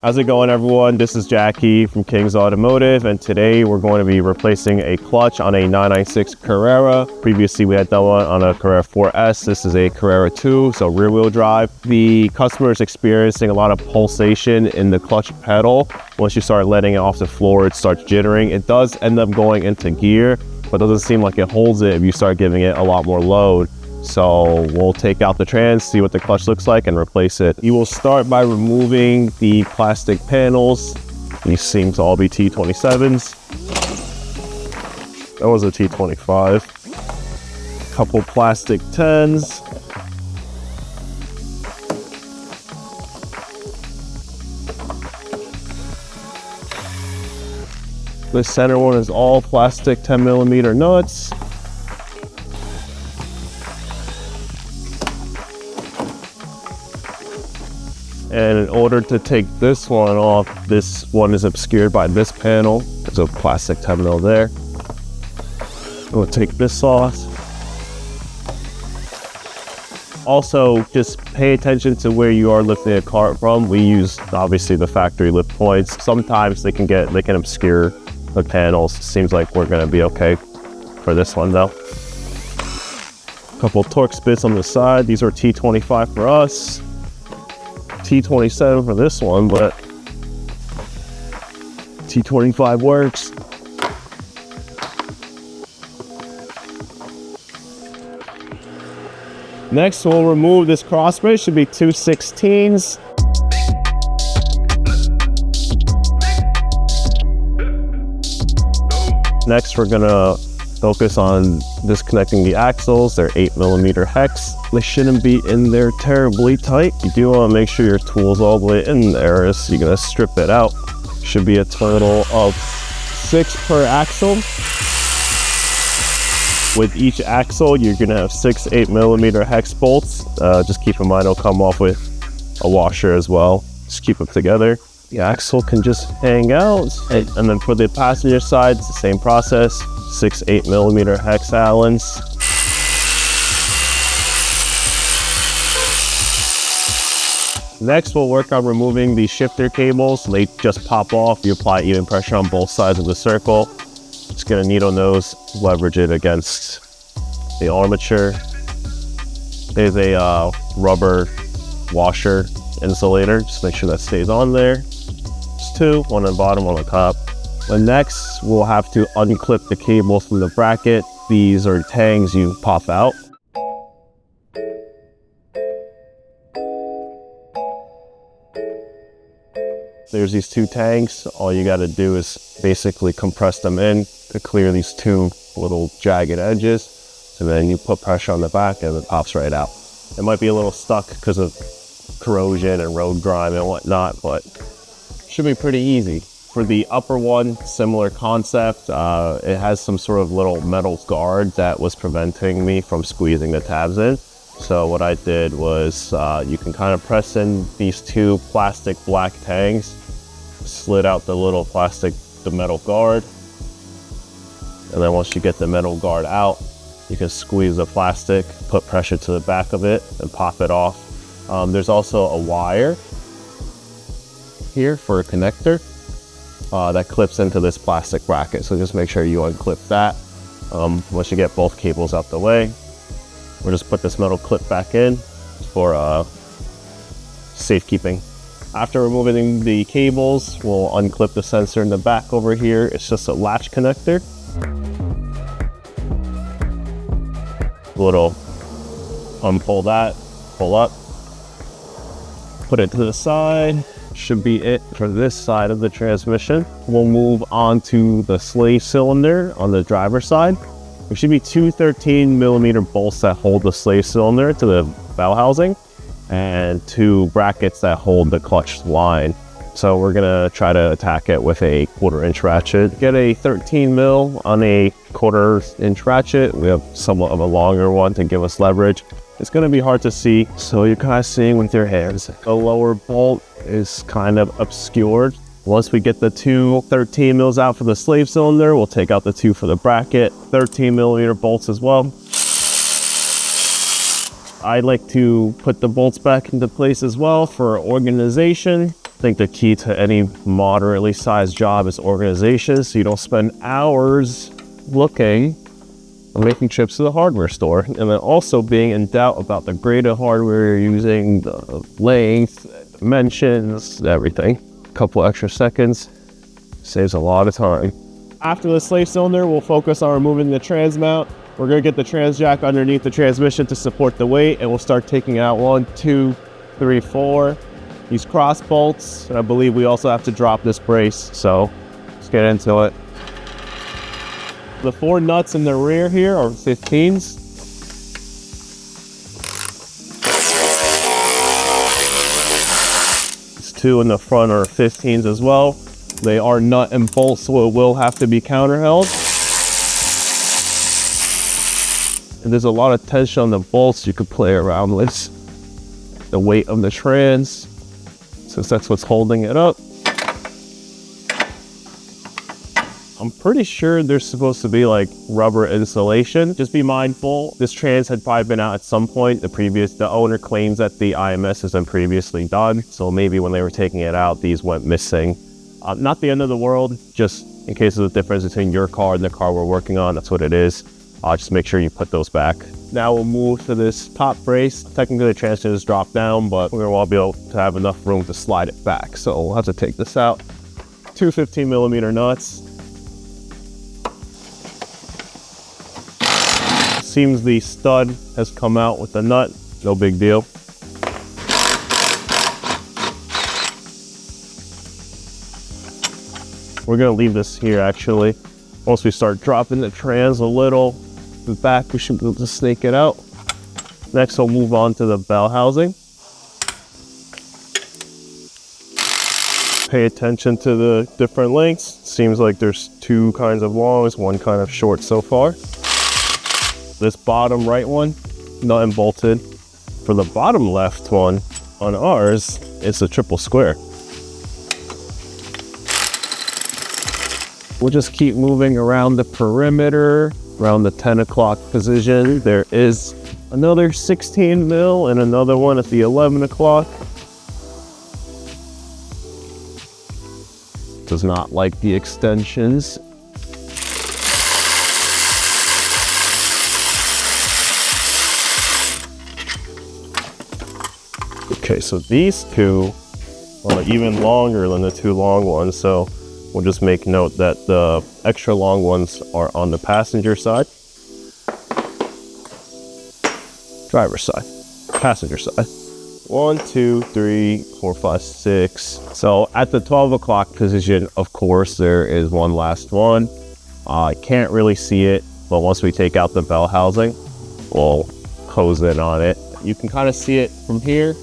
How's it going, everyone? This is Jackie from King's Automotive, and today we're going to be replacing a clutch on a 996 Carrera. Previously, we had done one on a Carrera 4S. This is a Carrera 2, so rear-wheel drive. The customer is experiencing a lot of pulsation in the clutch pedal. Once you start letting it off the floor, it starts jittering. It does end up going into gear, but doesn't seem like it holds it if you start giving it a lot more load. So we'll take out the trans, see what the clutch looks like, and replace it. You will start by removing the plastic panels. These seem to all be T27s. That was a T25. A couple plastic 10s. The center one is all plastic 10mm nuts. And in order to take this one off, this one is obscured by this panel. There's a plastic 10mm there. We'll take this off. Also, just pay attention to where you are lifting a cart from. We use, obviously, the factory lift points. Sometimes they can obscure the panels. Seems like we're gonna be okay for this one though. A couple Torx bits on the side. These are T25 for us. T27 for this one, but T25 works. Next, we'll remove this cross brace. Should be 2 16s. Next, we're gonna focus on disconnecting the axles. They're 8mm hex. They shouldn't be in there terribly tight. You do want to make sure your tool's all the way in there, so you're gonna strip it out. Should be a total of 6 per axle. With each axle, you're gonna have 6 8mm hex bolts. Just keep in mind it'll come off with a washer as well. Just keep them together. The axle can just hang out. And then for the passenger side, it's the same process. 6 8mm hex Allens. Next, we'll work on removing the shifter cables. They just pop off. You apply even pressure on both sides of the circle. Just get a needle nose, leverage it against the armature. There's a rubber washer insulator. Just make sure that stays on there. It's 2, one on the bottom, one on the top. And next, we'll have to unclip the cable from the bracket. These are tangs you pop out. There's these 2 tanks. All you gotta do is basically compress them in to clear these 2 little jagged edges. And then you put pressure on the back and it pops right out. It might be a little stuck because of corrosion and road grime and whatnot, but should be pretty easy. For the upper one, similar concept. It has some sort of little metal guard that was preventing me from squeezing the tabs in. So what I did was, you can kind of press in these 2 plastic black tangs, slid out the little the metal guard. And then once you get the metal guard out, you can squeeze the plastic, put pressure to the back of it and pop it off. There's also a wire here for a connector that clips into this plastic bracket. So just make sure you unclip that. Once you get both cables out the way, we'll just put this metal clip back in for safekeeping. After removing the cables, we'll unclip the sensor in the back over here. It's just a latch connector. Unpull that, pull up, put it to the side. Should be it for this side of the transmission. We'll move on to the slave cylinder on the driver's side. There should be 2 13mm bolts that hold the slave cylinder to the bell housing and 2 brackets that hold the clutch line. So we're gonna try to attack it with a 1/4" ratchet. Get a 13mm on a 1/4" ratchet. We have somewhat of a longer one to give us leverage. It's gonna be hard to see, so you're kind of seeing with your hands. The lower bolt is kind of obscured. Once we get the 2 13mm out for the slave cylinder, we'll take out the 2 for the bracket, 13mm bolts as well. I like to put the bolts back into place as well for organization. I think the key to any moderately sized job is organization, so you don't spend hours looking and making trips to the hardware store. And then also being in doubt about the grade of hardware you're using, the length, dimensions, everything. A couple extra seconds saves a lot of time. After the slave cylinder, we'll focus on removing the trans mount. We're gonna get the trans jack underneath the transmission to support the weight, and we'll start taking out 1, 2, 3, 4. These cross bolts, and I believe we also have to drop this brace, so let's get into it. The 4 nuts in the rear here are 15s. These 2 in the front are 15s as well. They are nut and bolt, so it will have to be counterheld. And there's a lot of tension on the bolts you could play around with. The weight of the trans, since that's what's holding it up. I'm pretty sure there's supposed to be like rubber insulation. Just be mindful, this trans had probably been out at some point. The owner claims that the IMS has been previously done. So maybe when they were taking it out, these went missing. Not the end of the world, just in case of the difference between your car and the car we're working on, that's what it is. Just make sure you put those back. Now we'll move to this top brace. Technically the transmission is dropped down, but we're gonna be able to have enough room to slide it back. So we'll have to take this out. 2 15mm nuts. Seems the stud has come out with the nut, no big deal. We're gonna leave this here actually. Once we start dropping the trans a little back, we should be able to snake it out. Next, we'll move on to the bell housing. Pay attention to the different lengths. Seems like there's 2 kinds of longs, 1 kind of short so far. This bottom right one, nut and bolted. For the bottom left one, on ours, it's a triple square. We'll just keep moving around the perimeter, around the 10 o'clock position. There is another 16 mil and another one at the 11 o'clock. Does not like the extensions. Okay, so these 2 are even longer than the 2 long ones, so we'll just make note that the extra long ones are on the passenger side. Driver's side, passenger side. 1, 2, 3, 4, 5, 6. So at the 12 o'clock position, of course, there is one last one. I can't really see it, but once we take out the bell housing, we'll close in on it. You can kind of see it from here.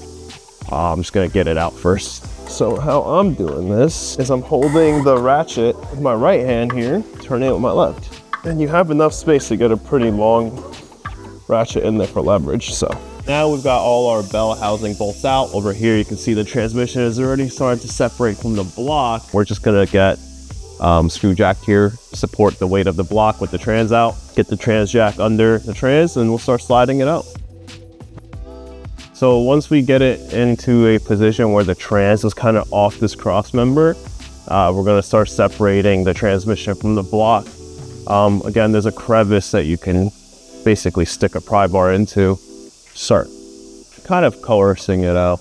I'm just gonna get it out first. So how I'm doing this is I'm holding the ratchet with my right hand here, turning it with my left. And you have enough space to get a pretty long ratchet in there for leverage, so. Now we've got all our bell housing bolts out. Over here you can see the transmission is already starting to separate from the block. We're just gonna get screw jack here, support the weight of the block with the trans out, get the trans jack under the trans, and we'll start sliding it out. So once we get it into a position where the trans is kind of off this cross member, we're gonna start separating the transmission from the block. Again, there's a crevice that you can basically stick a pry bar into, start kind of coercing it out.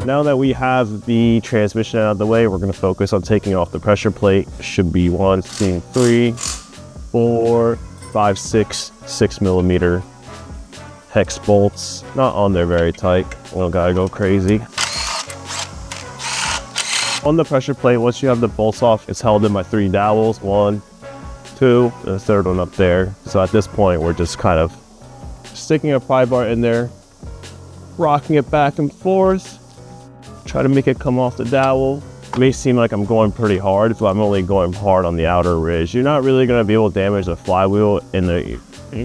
Now that we have the transmission out of the way, we're going to focus on taking off the pressure plate. Should be 1, 2, 3, 4, 5, 6 6mm hex bolts. Not on there very tight. We don't gotta go crazy. On the pressure plate, once you have the bolts off, it's held in by 3 dowels. 1, 2, and the third one up there. So at this point, we're just kind of sticking a pry bar in there, rocking it back and forth. Try to make it come off the dowel. It may seem like I'm going pretty hard, but I'm only going hard on the outer ridge. You're not really going to be able to damage the flywheel in the,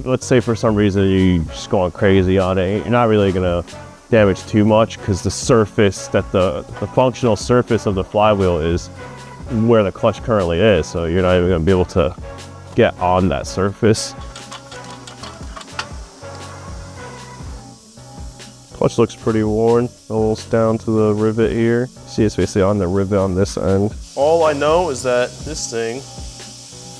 let's say for some reason you're just going crazy on it. You're not really going to damage too much because the surface, that the functional surface of the flywheel is where the clutch currently is. So you're not even going to be able to get on that surface. Clutch looks pretty worn, almost down to the rivet here. See, it's basically on the rivet on this end. All I know is that this thing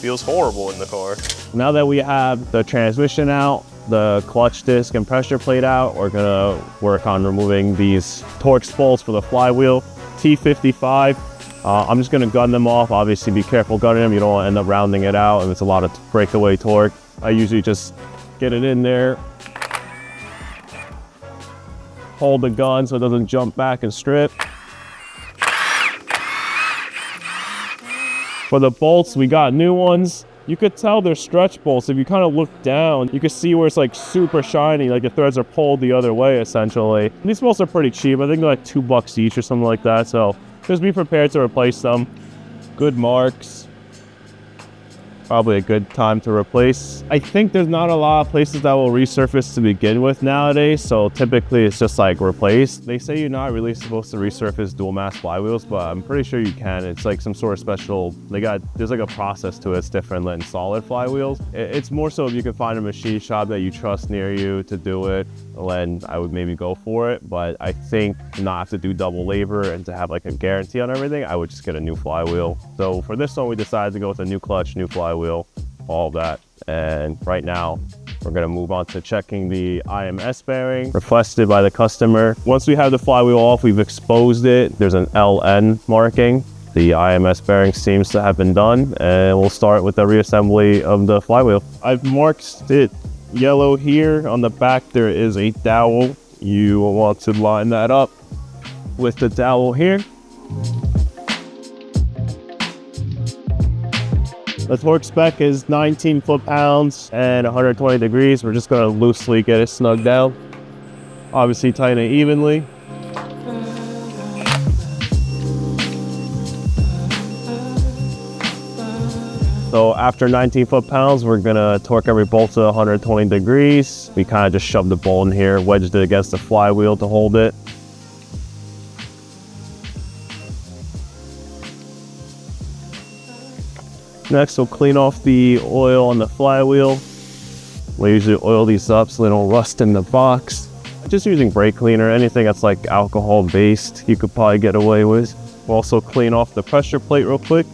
feels horrible in the car. Now that we have the transmission out, the clutch disc and pressure plate out, we're gonna work on removing these Torx bolts for the flywheel. T55, I'm just gonna gun them off. Obviously be careful gunning them, you don't want to end up rounding it out and it's a lot of breakaway torque. I usually just get it in there, hold the gun so it doesn't jump back and strip. For the bolts, we got new ones. You could tell they're stretch bolts. If you kind of look down, you can see where it's like super shiny, like the threads are pulled the other way essentially. And these bolts are pretty cheap. I think they're like $2 each or something like that. So just be prepared to replace them. Good marks. Probably a good time to replace. I think there's not a lot of places that will resurface to begin with nowadays, so typically it's just like replace. They say you're not really supposed to resurface dual mass flywheels, but I'm pretty sure you can. It's like some sort of special, there's like a process to it. It's different than solid flywheels. It's more so if you can find a machine shop that you trust near you to do it, then I would maybe go for it. But I think to not have to do double labor and to have like a guarantee on everything, I would just get a new flywheel. So for this one, we decided to go with a new clutch, new flywheel, all of that. And right now we're going to move on to checking the IMS bearing requested by the customer. Once we have the flywheel off, we've exposed it. There's an LN marking. The IMS bearing seems to have been done, and we'll start with the reassembly of the flywheel. I've marked it yellow here. On the back there is a dowel. You will want to line that up with the dowel here. The torque spec is 19 foot-pounds and 120 degrees. We're just going to loosely get it snugged down. Obviously tighten it evenly. So after 19 foot-pounds, we're going to torque every bolt to 120 degrees. We kind of just shoved the bolt in here, wedged it against the flywheel to hold it. Next, we'll clean off the oil on the flywheel. We usually oil these up so they don't rust in the box. Just using brake cleaner, anything that's like alcohol based, you could probably get away with. We'll also clean off the pressure plate real quick.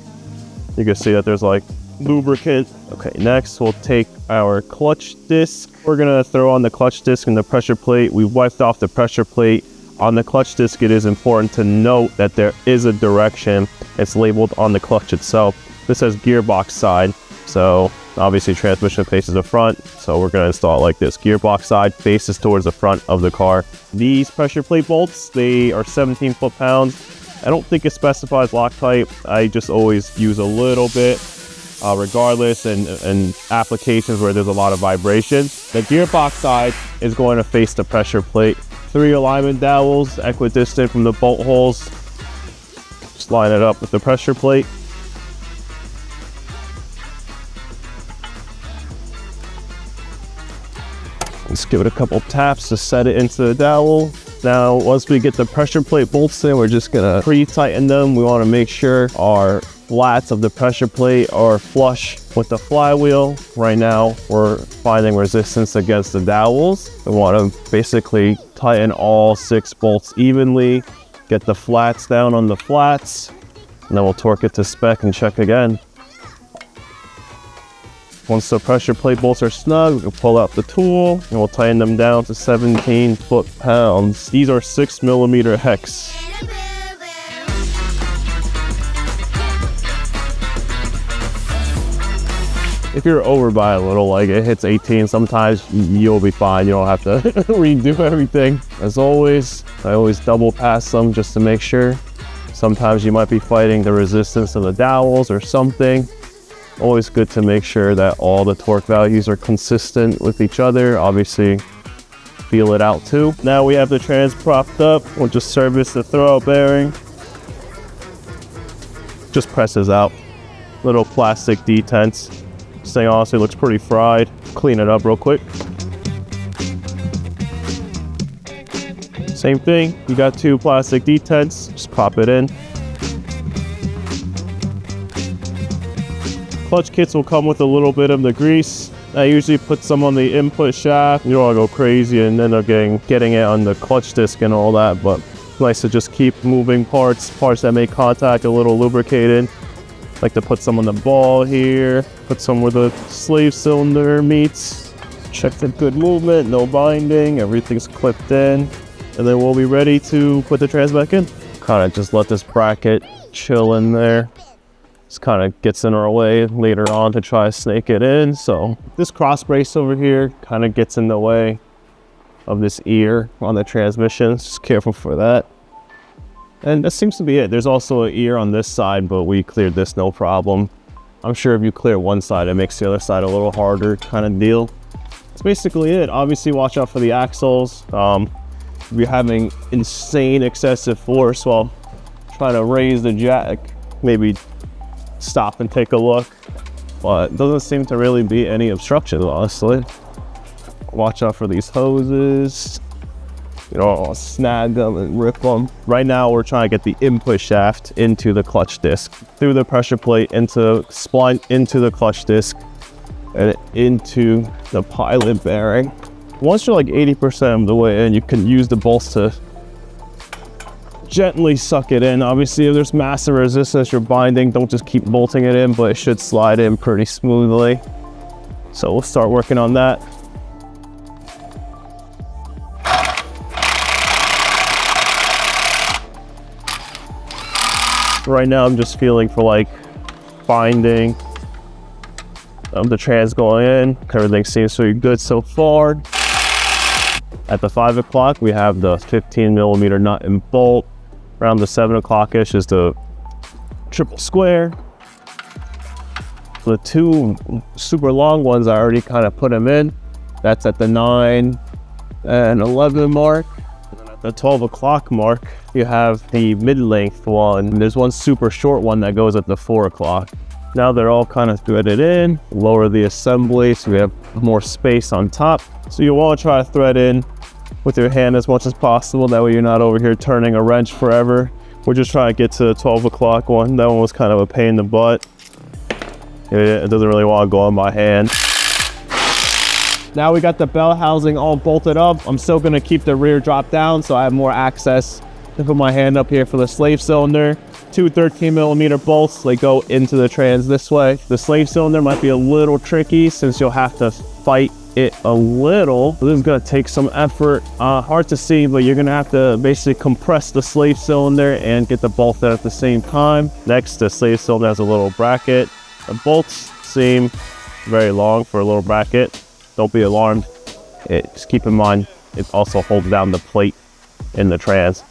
You can see that there's like lubricant. Okay, next we'll take our clutch disc. We're gonna throw on the clutch disc and the pressure plate. We've wiped off the pressure plate. On the clutch disc, it is important to note that there is a direction. It's labeled on the clutch itself. This says gearbox side, so obviously transmission faces the front, so we're going to install it like this. Gearbox side faces towards the front of the car. These pressure plate bolts, they are 17 foot-pounds. I don't think it specifies Loctite. I just always use a little bit, regardless, and applications where there's a lot of vibration. The gearbox side is going to face the pressure plate. 3 alignment dowels, equidistant from the bolt holes. Just line it up with the pressure plate. Just give it a couple taps to set it into the dowel. Now, once we get the pressure plate bolts in, we're just gonna pre-tighten them. We wanna make sure our flats of the pressure plate are flush with the flywheel. Right now, we're finding resistance against the dowels. We wanna basically tighten all 6 bolts evenly, get the flats down on the flats, and then we'll torque it to spec and check again. Once the pressure plate bolts are snug, we can pull out the tool and we'll tighten them down to 17 foot-pounds. These are 6mm hex. If you're over by a little, like it hits 18, sometimes you'll be fine. You don't have to redo everything. As always, I always double pass them just to make sure. Sometimes you might be fighting the resistance of the dowels or something. Always good to make sure that all the torque values are consistent with each other. Obviously, feel it out too. Now we have the trans propped up. We'll just service the throwout bearing. Just presses out. Little plastic detents. This thing honestly looks pretty fried. Clean it up real quick. Same thing, you got 2 plastic detents. Just pop it in. Clutch kits will come with a little bit of the grease. I usually put some on the input shaft. You don't want to go crazy and end up getting it on the clutch disc and all that, but it's nice to just keep moving parts that make contact a little lubricated. Like to put some on the ball here, put some where the slave cylinder meets. Check the good movement, no binding, everything's clipped in. And then we'll be ready to put the trans back in. Kind of just let this bracket chill in there. This kind of gets in our way later on to try to snake it in. So this cross brace over here kind of gets in the way of this ear on the transmission. Just careful for that. And that seems to be it. There's also an ear on this side, but we cleared this no problem. I'm sure if you clear one side, it makes the other side a little harder kind of deal. That's basically it. Obviously, watch out for the axles. If you're having insane excessive force while trying to raise the jack, maybe stop and take a look. But doesn't seem to really be any obstructions, honestly. Watch out for these hoses. You don't snag them and rip them. Right now, we're trying to get the input shaft into the clutch disc, through the pressure plate, into spline, into the clutch disc, and into the pilot bearing. Once you're like 80% of the way in, you can use the bolts to gently suck it in. Obviously, if there's massive resistance you're binding, don't just keep bolting it in, but it should slide in pretty smoothly. So we'll start working on that. Right now, I'm just feeling for like binding the trans going in. Everything seems to be good so far. At the 5 o'clock, we have the 15mm nut and bolt. Around the 7 o'clock-ish is the triple square. The two super long ones, I already kind of put them in. That's at the 9 and 11 mark. And then at the 12 o'clock mark, you have the mid-length one. There's one super short one that goes at the 4 o'clock. Now they're all kind of threaded in. Lower the assembly so we have more space on top. So you want to try to thread in with your hand as much as possible. That way you're not over here turning a wrench forever. We're just trying to get to the 12 o'clock one. That one was kind of a pain in the butt. It doesn't really want to go on my hand. Now we got the bell housing all bolted up. I'm still gonna keep the rear drop down so I have more access to put my hand up here for the slave cylinder. Two 13mm bolts, they go into the trans this way. The slave cylinder might be a little tricky since you'll have to fight it a little. This is gonna take some effort. Hard to see, but you're gonna have to basically compress the slave cylinder and get the bolt out at the same time. Next, the slave cylinder has a little bracket. The bolts seem very long for a little bracket. Don't be alarmed. Just keep in mind, it also holds down the plate in the trans.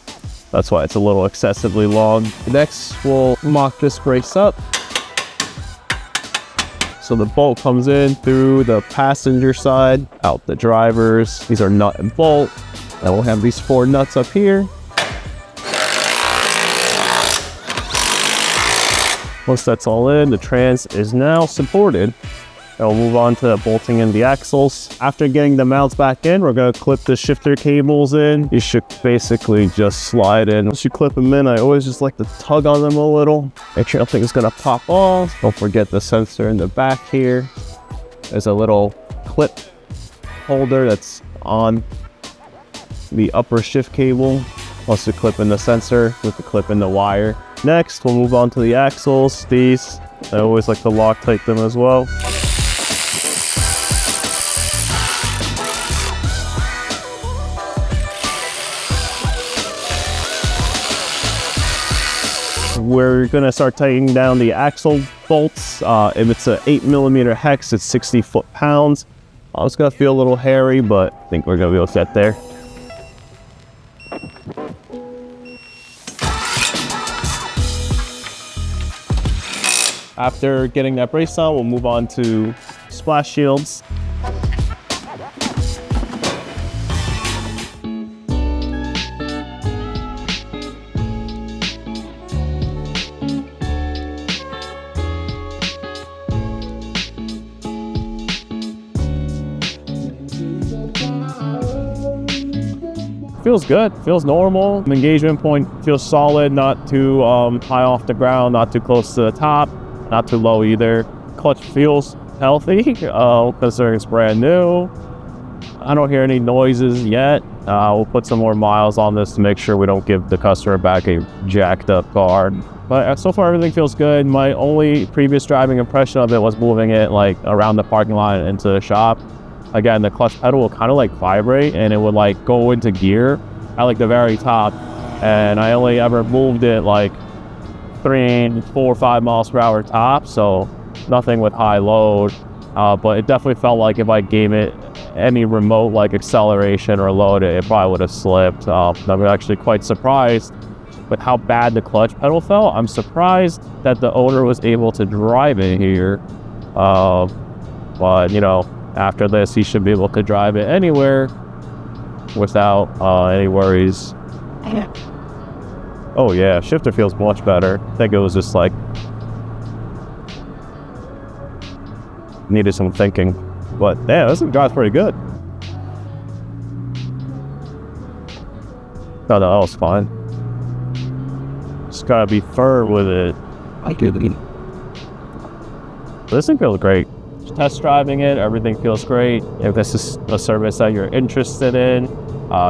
That's why it's a little excessively long. Next, we'll mock this brace up. So the bolt comes in through the passenger side, out the driver's. These are nut and bolt. And we'll have these 4 nuts up here. Once that's all in, the trans is now supported. And we'll move on to bolting in the axles. After getting the mounts back in, we're gonna clip the shifter cables in. You should basically just slide in. Once you clip them in, I always just like to tug on them a little. Make sure nothing's gonna pop off. Don't forget the sensor in the back here. There's a little clip holder that's on the upper shift cable. Once you clip in the sensor with the clip in the wire. Next, we'll move on to the axles. These, I always like to Loctite them as well. We're gonna start tightening down the axle bolts. If it's an 8mm hex, it's 60 foot-pounds. It's gonna feel a little hairy, but I think we're gonna be able to get there. After getting that brace on, we'll move on to splash shields. Feels good, feels normal. Engagement point feels solid, not too high off the ground, not too close to the top, not too low either. Clutch feels healthy, considering it's brand new. I don't hear any noises yet. We'll put some more miles on this to make sure we don't give the customer back a jacked up car. But so far everything feels good. My only previous driving impression of it was moving it like around the parking lot into the shop. Again, the clutch pedal will kind of like vibrate and it would like go into gear at like the very top. And I only ever moved it like 3, 4, 5 miles per hour top, so nothing with high load. But it definitely felt like if I gave it any remote like acceleration or load, it probably would have slipped. I'm actually quite surprised with how bad the clutch pedal felt. I'm surprised that the owner was able to drive it here. But you know, after this, he should be able to drive it anywhere without any worries. Oh yeah, shifter feels much better. I think it was just like needed some thinking. But yeah, this drives pretty good. No, that was fine. Just gotta be firm with it. This thing feels great. Test driving it, everything feels great. If this is a service that you're interested in,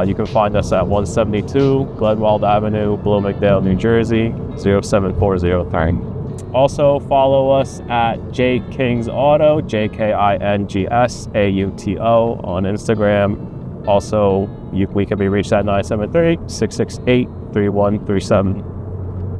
you can find us at 172 Glenwald Avenue, Bloomingdale, New Jersey, 07403. Also follow us at J Kings Auto, JKINGSAUTO on Instagram. Also, we can be reached at 973-668-3137.